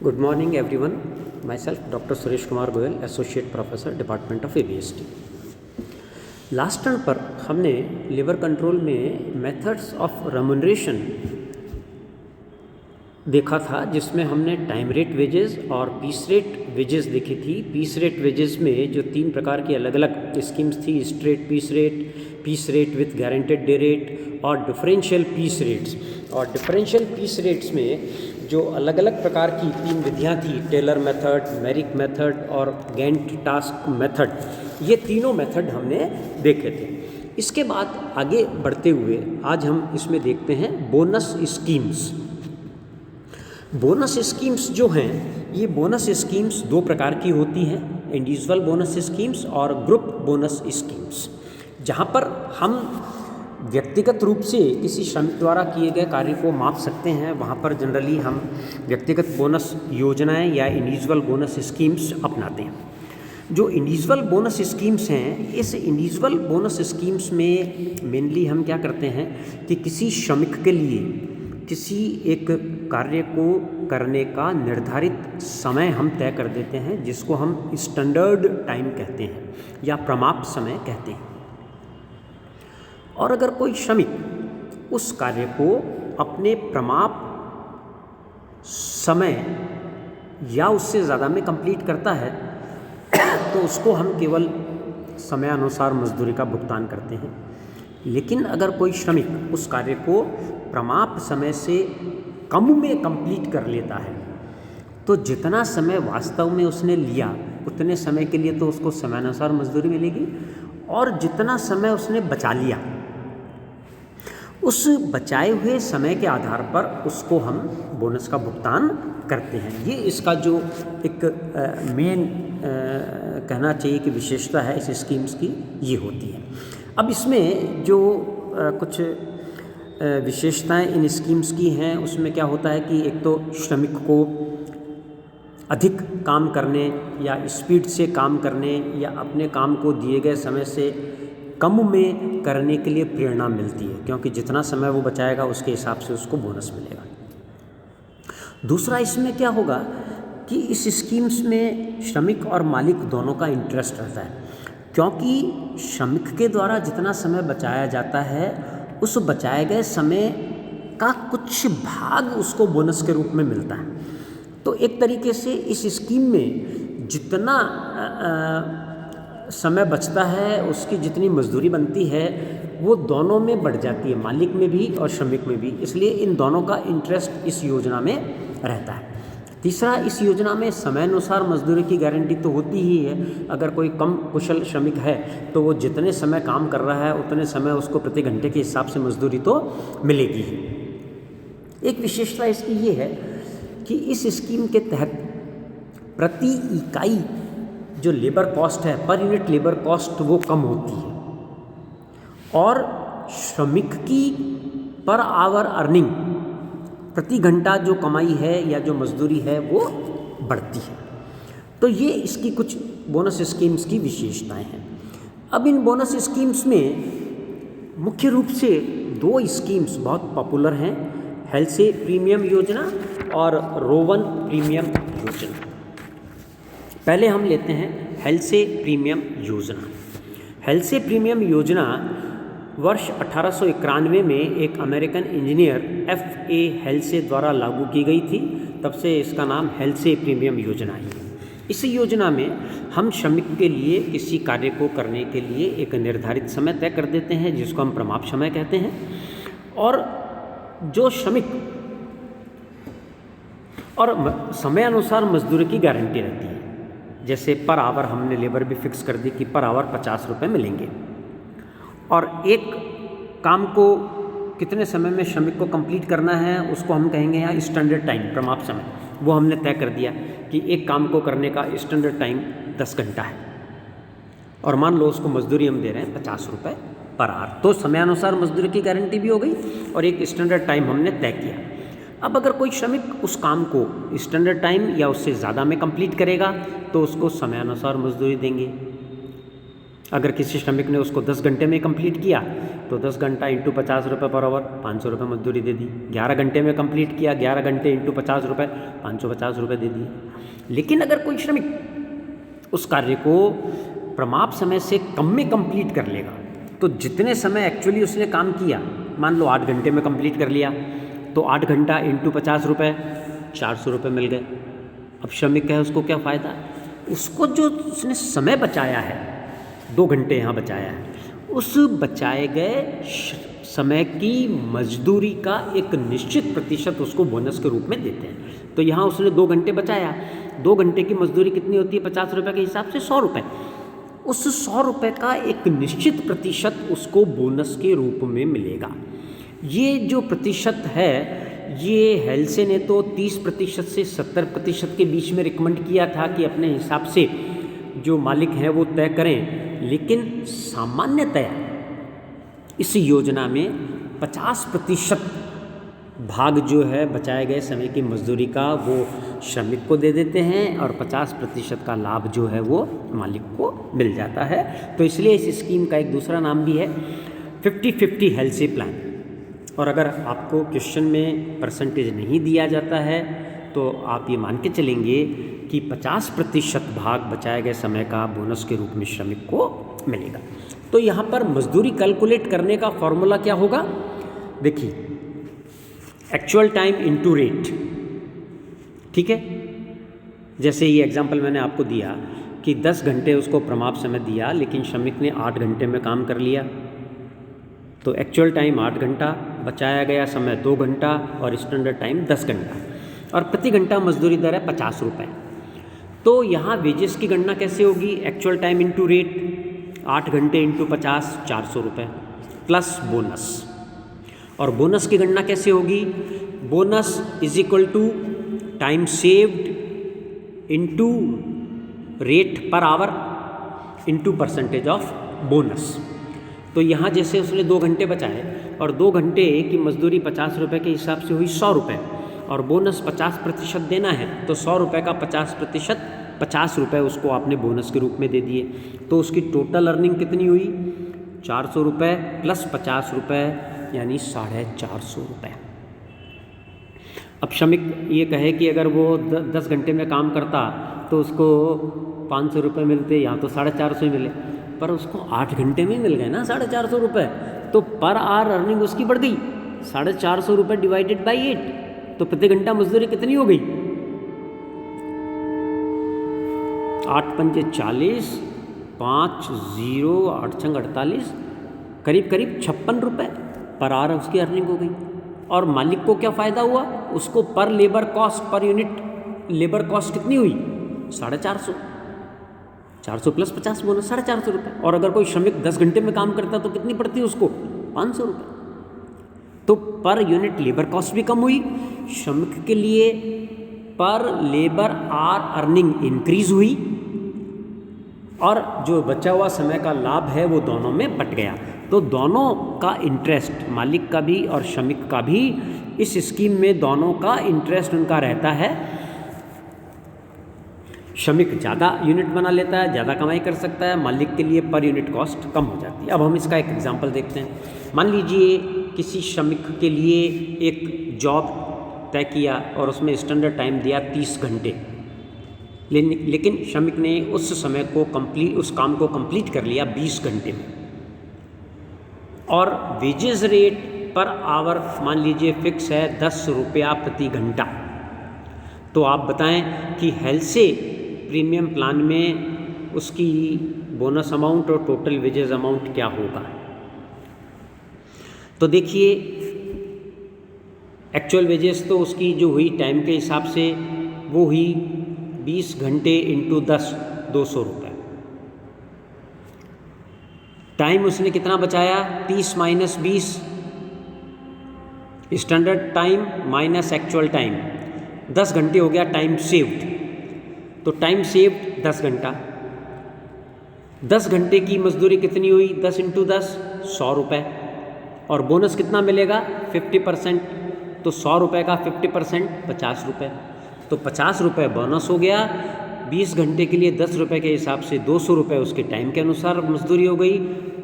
Good morning everyone. Myself Dr. Suresh Kumar Goyal, Associate Professor, Department of ABST. Last turn पर हमने labour control में methods of remuneration देखा था, जिसमें हमने टाइम रेट वेजेस और पीस रेट वेजेस देखी थी। पीस रेट वेजेस में जो तीन प्रकार की अलग अलग स्कीम्स थी, straight piece rate with guaranteed day rate और डिफरेंशियल पीस रेट्स। और डिफरेंशियल पीस रेट्स में जो अलग अलग प्रकार की तीन विधियां थी, टेलर मेथड, मेरिक मेथड और गैंट टास्क मेथड, ये तीनों मेथड हमने देखे थे। इसके बाद आगे बढ़ते हुए आज हम इसमें देखते हैं बोनस स्कीम्स। बोनस स्कीम्स जो हैं, ये बोनस स्कीम्स दो प्रकार की होती हैं, इंडिविजुअल बोनस स्कीम्स और ग्रुप बोनस स्कीम्स। जहाँ पर हम व्यक्तिगत रूप से किसी श्रमिक द्वारा किए गए कार्य को माप सकते हैं, वहाँ पर जनरली हम व्यक्तिगत बोनस योजनाएं या इंडिविजुअल बोनस स्कीम्स अपनाते हैं। जो इंडिविजुअल बोनस स्कीम्स हैं, इस इंडिविजुअल बोनस स्कीम्स में मेनली हम क्या करते हैं कि किसी श्रमिक के लिए किसी एक कार्य को करने का निर्धारित समय हम तय कर देते हैं, जिसको हम स्टैंडर्ड टाइम कहते हैं या प्रमाप समय कहते हैं। और अगर कोई श्रमिक उस कार्य को अपने प्रमाप समय या उससे ज़्यादा में कंप्लीट करता है तो उसको हम केवल समयानुसार मजदूरी का भुगतान करते हैं। लेकिन अगर कोई श्रमिक उस कार्य को प्रमाप समय से कम में कंप्लीट कर लेता है तो जितना समय वास्तव में उसने लिया उतने समय के लिए तो उसको समयानुसार मजदूरी मिलेगी, और जितना समय उसने बचा लिया उस बचाए हुए समय के आधार पर उसको हम बोनस का भुगतान करते हैं। ये इसका जो एक मेन कहना चाहिए कि विशेषता है इस स्कीम्स की, ये होती है। अब इसमें जो कुछ विशेषताएं इन स्कीम्स की हैं, उसमें क्या होता है कि एक तो श्रमिक को अधिक काम करने या स्पीड से काम करने या अपने काम को दिए गए समय से कम में करने के लिए प्रेरणा मिलती है, क्योंकि जितना समय वो बचाएगा उसके हिसाब से उसको बोनस मिलेगा। दूसरा, इसमें क्या होगा कि इस स्कीम्स में श्रमिक और मालिक दोनों का इंटरेस्ट रहता है, क्योंकि श्रमिक के द्वारा जितना समय बचाया जाता है उस बचाए गए समय का कुछ भाग उसको बोनस के रूप में मिलता है। तो एक तरीके से इस स्कीम में जितना समय बचता है उसकी जितनी मजदूरी बनती है वो दोनों में बढ़ जाती है, मालिक में भी और श्रमिक में भी। इसलिए इन दोनों का इंटरेस्ट इस योजना में रहता है। तीसरा, इस योजना में समयानुसार मजदूरी की गारंटी तो होती ही है। अगर कोई कम कुशल श्रमिक है तो वो जितने समय काम कर रहा है उतने समय उसको प्रति घंटे के हिसाब से मजदूरी तो मिलेगी ही। एक विशेषता इसकी ये है कि इस स्कीम के तहत प्रति इकाई जो लेबर कॉस्ट है, पर यूनिट लेबर कॉस्ट, वो कम होती है और श्रमिक की पर आवर अर्निंग, प्रति घंटा जो कमाई है या जो मजदूरी है वो बढ़ती है। तो ये इसकी कुछ बोनस स्कीम्स की विशेषताएं हैं। अब इन बोनस स्कीम्स में मुख्य रूप से दो स्कीम्स बहुत पॉपुलर हैं, हेल्से प्रीमियम योजना और रोवन प्रीमियम योजना। पहले हम लेते हैं हेल्से प्रीमियम योजना। हेल्से प्रीमियम योजना वर्ष 1891 में एक अमेरिकन इंजीनियर F.A. हेल्से द्वारा लागू की गई थी। तब से इसका नाम हेल्से प्रीमियम योजना है। इस योजना में हम श्रमिक के लिए किसी कार्य को करने के लिए एक निर्धारित समय तय कर देते हैं, जिसको हम प्रमाप समय कहते हैं, और जो श्रमिक और समयानुसार मजदूरी की गारंटी रहती है। जैसे पर आवर हमने लेबर भी फिक्स कर दी कि पर आवर 50 रुपये मिलेंगे, और एक काम को कितने समय में श्रमिक को कंप्लीट करना है उसको हम कहेंगे यहाँ स्टैंडर्ड टाइम, प्रमाप समय। वो हमने तय कर दिया कि एक काम को करने का स्टैंडर्ड टाइम 10 घंटा है, और मान लो उसको मजदूरी हम दे रहे हैं 50 रुपये पर आवर। तो समयानुसार मजदूरी की गारंटी भी हो गई और एक स्टैंडर्ड टाइम हमने तय किया। अब अगर कोई श्रमिक उस काम को स्टैंडर्ड टाइम या उससे ज़्यादा में कंप्लीट करेगा तो उसको समयानुसार मजदूरी देंगे। अगर किसी श्रमिक ने उसको 10 घंटे में कंप्लीट किया तो 10 घंटा इंटू 50 रुपये पर आवर, 500 रुपये मजदूरी दे दी। 11 घंटे में कंप्लीट किया, 11 घंटे इंटू 50 रुपये, 550 रुपये दे दिए। लेकिन अगर कोई श्रमिक उस कार्य को प्रमाप समय से कम में कंप्लीट कर लेगा तो जितने समय एक्चुअली उसने काम किया, मान लो 8 घंटे में कंप्लीट कर लिया, तो 8 घंटा इंटू 50 रुपये, 400 रुपये मिल गए। अब श्रमिक है, उसको क्या फ़ायदा? उसको जो उसने समय बचाया है, 2 घंटे यहाँ बचाया है, उस बचाए गए समय की मजदूरी का एक निश्चित प्रतिशत उसको बोनस के रूप में देते हैं। तो यहाँ उसने 2 घंटे बचाया, 2 घंटे की मजदूरी कितनी होती है 50 रुपये के हिसाब से? 100 रुपये। उस 100 रुपये का एक निश्चित प्रतिशत उसको बोनस के रूप में मिलेगा। ये जो प्रतिशत है, ये हेल्से ने तो 30% से 70% के बीच में रिकमेंड किया था कि अपने हिसाब से जो मालिक हैं वो तय करें, लेकिन सामान्यतया इस योजना में 50% भाग जो है बचाए गए समय की मजदूरी का वो श्रमिक को दे देते हैं और 50% का लाभ जो है वो मालिक को मिल जाता है। तो इसलिए इस स्कीम का एक दूसरा नाम भी है 50-50 हेल्से प्लान। और अगर आपको क्वेश्चन में परसेंटेज नहीं दिया जाता है तो आप ये मान के चलेंगे कि 50% भाग बचाए गए समय का बोनस के रूप में श्रमिक को मिलेगा। तो यहाँ पर मजदूरी कैलकुलेट करने का फॉर्मूला क्या होगा? देखिए, एक्चुअल टाइम इनटू रेट, ठीक है। जैसे ये एग्जांपल मैंने आपको दिया कि 10 घंटे उसको प्रमाप समय दिया, लेकिन श्रमिक ने 8 घंटे में काम कर लिया, तो एक्चुअल टाइम 8 घंटा, बचाया गया समय 2 घंटा और स्टैंडर्ड टाइम 10 घंटा, और प्रति घंटा मजदूरी दर है 50 रुपये। तो यहाँ वेजेस की गणना कैसे होगी? एक्चुअल टाइम इंटू रेट, 8 घंटे इंटू 50, 400 रुपये प्लस बोनस। और बोनस की गणना कैसे होगी? Bonus is equal to time saved into rate per hour into percentage of bonus. तो यहाँ जैसे उसने 2 घंटे बचाए और 2 घंटे की मजदूरी 50 रुपये के हिसाब से हुई 100 रुपये, और बोनस 50% देना है, तो 100 रुपये का 50%, 50 रुपये उसको आपने बोनस के रूप में दे दिए। तो उसकी टोटल अर्निंग कितनी हुई? 400 रुपये प्लस 50 रुपये, यानी 450 रुपये। अब श्रमिक ये कहे कि अगर वो 10 घंटे में काम करता तो उसको 500 रुपये मिलते, यहाँ तो 450 मिले, पर उसको 8 घंटे में मिल गए ना 450 रुपये, तो पर आवर अर्निंग उसकी बढ़ गई। 450 रुपये डिवाइडेड बाई 8, तो प्रति घंटा मजदूरी कितनी हो गई? 8 पंजे 40, 5 0 8 छंग 48, करीब करीब 56 रुपये पर आवर उसकी अर्निंग हो गई। और मालिक को क्या फ़ायदा हुआ? उसको पर labour cost, per unit labour cost कितनी हुई? 450, 400 प्लस 50 बोनस, 450 रुपये। और अगर कोई श्रमिक 10 घंटे में काम करता तो कितनी पड़ती है उसको? 500 रुपये। तो पर यूनिट लेबर कॉस्ट भी कम हुई, श्रमिक के लिए पर लेबर आवर अर्निंग इंक्रीज हुई, और जो बचा हुआ समय का लाभ है वो दोनों में बट गया। तो दोनों का इंटरेस्ट, मालिक का भी और श्रमिक का भी, इस स्कीम में दोनों का इंटरेस्ट उनका रहता है। श्रमिक ज़्यादा यूनिट बना लेता है, ज़्यादा कमाई कर सकता है, मालिक के लिए पर यूनिट कॉस्ट कम हो जाती है। अब हम इसका एक एग्जांपल देखते हैं। मान लीजिए किसी श्रमिक के लिए एक जॉब तय किया और उसमें स्टैंडर्ड टाइम दिया 30 घंटे, लेकिन श्रमिक ने उस समय को उस काम को कंप्लीट कर लिया 20 घंटे में, और वेजेस रेट पर आवर मान लीजिए फिक्स है 10 रुपया प्रति घंटा। तो आप बताएं कि हेल्से प्रीमियम प्लान में उसकी बोनस अमाउंट और टोटल वेजेस अमाउंट क्या होगा? तो देखिए, एक्चुअल वेजेस तो उसकी जो हुई टाइम के हिसाब से वो हुई 20 घंटे इंटू 10, 200 रुपये। टाइम उसने कितना बचाया? 30 minus 20, standard time minus actual time, 10 घंटे हो गया टाइम सेव्ड। तो टाइम सेव्ड 10 घंटा, 10 घंटे की मजदूरी कितनी हुई? 10 इंटू 10, 100 रुपये, और बोनस कितना मिलेगा? 50%। तो 100 रुपये का 50% 50 रुपये, तो 50 रुपये बोनस हो गया 20 घंटे के लिए 10 रुपये के हिसाब से 200 रुपये उसके टाइम के अनुसार मजदूरी हो गई।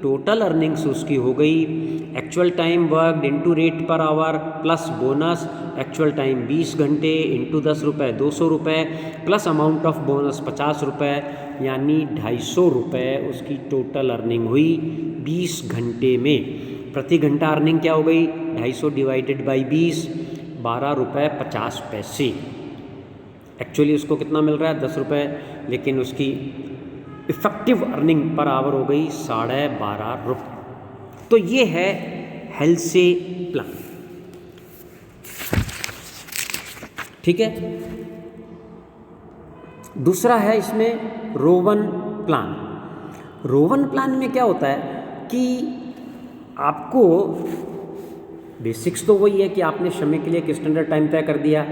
टोटल अर्निंग्स उसकी हो गई actual time worked into rate per our plus bonus, actual time 20 घंटे इंटू 10 रुपये 200 रुपये प्लस अमाउंट ऑफ बोनस 50 रुपये, यानी 250 रुपये उसकी टोटल अर्निंग हुई 20 घंटे में। प्रति घंटा अर्निंग क्या हो गई? 250 डिवाइडेड बाई 20, 12 रुपये 50 पैसे। एक्चुअली उसको कितना मिल रहा है? 10 रुपये, लेकिन उसकी इफ़ेक्टिव अर्निंग पर आवर हो गई 12.5 रुपये। तो ये है हेल्से प्लान। ठीक है। दूसरा है इसमें रोवन प्लान। रोवन प्लान में क्या होता है कि आपको बेसिक्स तो वही है कि आपने श्रमिक के लिए एक स्टैंडर्ड टाइम तय कर दिया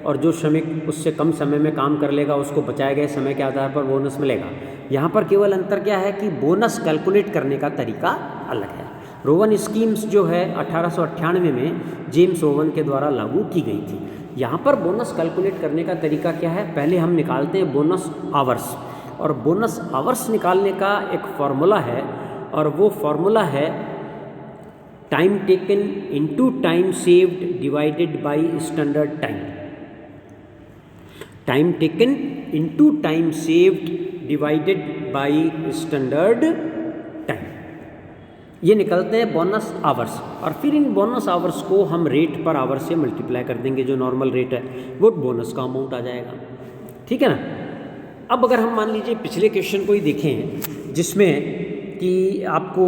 और जो श्रमिक उससे कम समय में काम कर लेगा उसको बचाए गए समय के आधार पर बोनस मिलेगा। यहाँ पर केवल अंतर क्या है कि बोनस कैलकुलेट करने का तरीका अलग है। रोवन स्कीम्स जो है 1898 में जेम्स रोवन के द्वारा लागू की गई थी। यहाँ पर बोनस कैलकुलेट करने का तरीका क्या है? पहले हम निकालते हैं बोनस आवर्स, और बोनस आवर्स निकालने का एक फॉर्मूला है, और वो फॉर्मूला है time taken into time saved divided by standard time. Time taken into time saved divided by standard time, ये निकलते हैं बोनस आवर्स। और फिर इन बोनस आवर्स को हम रेट पर आवर से मल्टीप्लाई कर देंगे, जो नॉर्मल रेट है वो बोनस का अमाउंट आ जाएगा। ठीक है ना। अब अगर हम मान लीजिए पिछले क्वेश्चन को ही देखें जिसमें कि आपको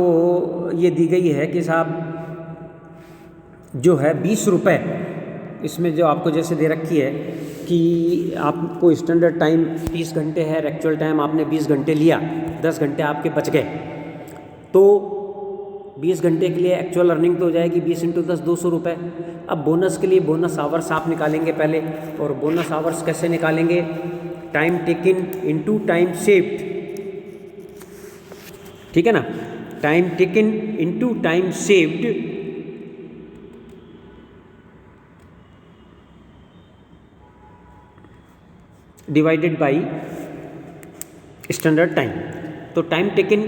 ये दी गई है कि साहब जो है 20 रुपये, इसमें जो आपको जैसे दे रखी है कि आपको स्टैंडर्ड टाइम 30 घंटे है, एक्चुअल टाइम आपने 20 घंटे लिया, 10 घंटे आपके बच गए, तो 20 घंटे के लिए एक्चुअल अर्निंग तो हो जाएगी 20 इंटू 10 200 रुपये। अब बोनस के लिए बोनस आवर्स आप निकालेंगे पहले, और बोनस आवर्स कैसे निकालेंगे? Time taken into time saved. ठीक है ना। Time taken into time saved divided by standard time. तो टाइम टेकन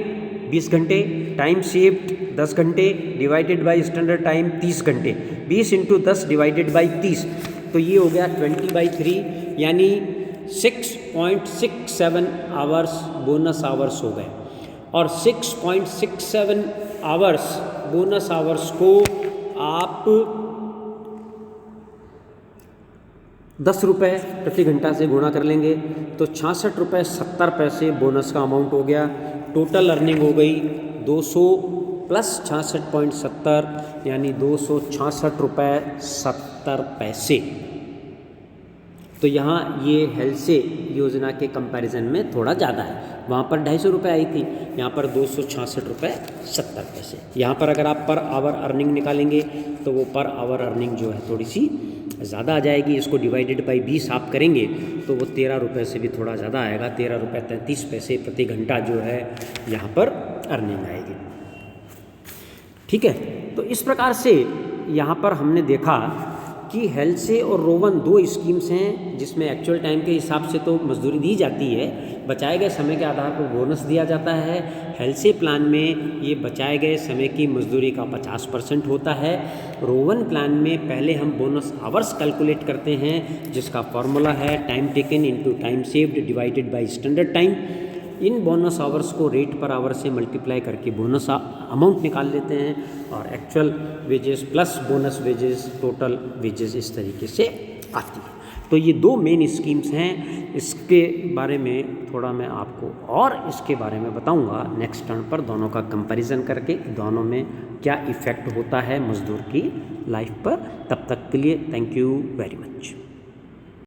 20 घंटे, टाइम सेव्ड 10 घंटे, डिवाइडेड बाई स्टैंडर्ड टाइम 30 घंटे, 20 इंटू 10 डिवाइडेड बाई 30, तो ये हो गया 20/3, यानी 6.67 आवर्स बोनस आवर्स हो गए। और 6.67 आवर्स बोनस आवर्स को आप 10 रुपये प्रति घंटा से गुणा कर लेंगे तो 66 रुपये 70 पैसे बोनस का अमाउंट हो गया। टोटल अर्निंग हो गई 200 प्लस 66.70, यानी 266 रुपये 70 पैसे। तो यहाँ ये हेल्से योजना के कंपैरिजन में थोड़ा ज़्यादा है। वहाँ पर 250 रुपये आई थी, यहाँ पर 266 रुपये 70 पैसे। यहाँ पर अगर आप पर आवर अर्निंग निकालेंगे तो वो पर आवर अर्निंग जो है थोड़ी सी ज़्यादा आ जाएगी। इसको डिवाइडेड बाई 20 आप करेंगे तो वो 13 रुपये से भी थोड़ा ज़्यादा आएगा। 13 रुपये 33 पैसे प्रति घंटा जो है यहाँ पर अर्निंग आएगी। ठीक है। तो इस प्रकार से यहाँ पर हमने देखा कि हेल्से और रोवन 2 स्कीम्स हैं जिसमें एक्चुअल टाइम के हिसाब से तो मजदूरी दी जाती है, बचाए गए समय के आधार पर बोनस दिया जाता है। हेल्से प्लान में ये बचाए गए समय की मजदूरी का 50% होता है। रोवन प्लान में पहले हम बोनस आवर्स कैलकुलेट करते हैं जिसका फॉर्मूला है time taken into time saved divided by standard time. In bonus hours को रेट पर आवर से मल्टीप्लाई करके बोनस अमाउंट निकाल लेते हैं और actual wages plus bonus wages total wages इस तरीके से आती है। तो ये 2 मेन स्कीम्स हैं। इसके बारे में थोड़ा मैं आपको और इसके बारे में बताऊंगा नेक्स्ट टर्न पर, दोनों का कंपैरिजन करके दोनों में क्या इफ़ेक्ट होता है मज़दूर की लाइफ पर। तब तक के लिए थैंक यू वेरी मच।